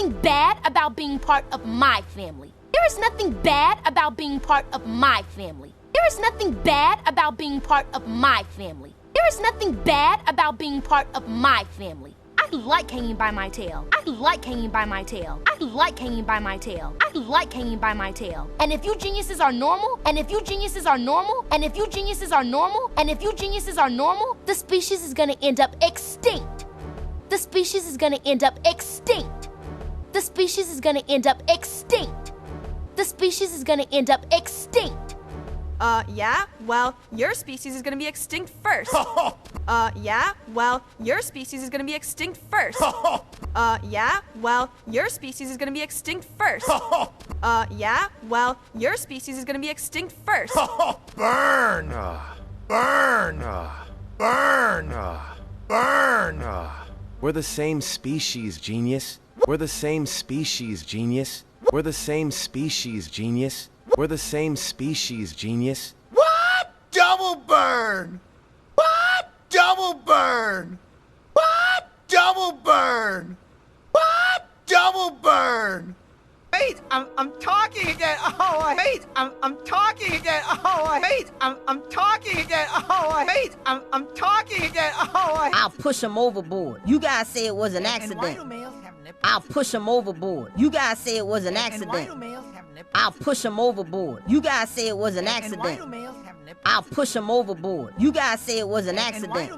nothing bad about being part of my family. There is nothing bad about being part of my family. There is nothing bad about being part of my family. There is nothing bad about being part of my family. I like hanging by my tail. I like hanging by my tail. I like hanging by my tail. I like hanging by my tail. And if you geniuses are normal, and if you geniuses are normal, and if you geniuses are normal, and if you geniuses are normal, the species is gonna end up extinct. The species is gonna end up extinct. The species is gonna end up extinct. The species is gonna end up extinct. Yeah? Well, your species is gonna be extinct first. Yeah? Well, your species is gonna be extinct first. Yeah? Well, your species is gonna be extinct first. Yeah? Well, your species is gonna be extinct first. Burn! Burn! Burn! Burn! We're the same species, genius. We're the same species, genius. We're the same species, genius. We're the same species, genius. What? Double burn! What? Double burn! What? Double burn! What? Double burn! Wait, I'm talking again. Oh, I hate. I'm talking again. Oh, I hate. I'm talking again. Oh, I hate. I'm talking again. Oh, I hate. I'll push him overboard. You guys say it was an accident. I'll push him overboard. You guys say it was an accident. I'll push him overboard. You guys say it was an accident. I'll push him overboard. You guys say it was an accident.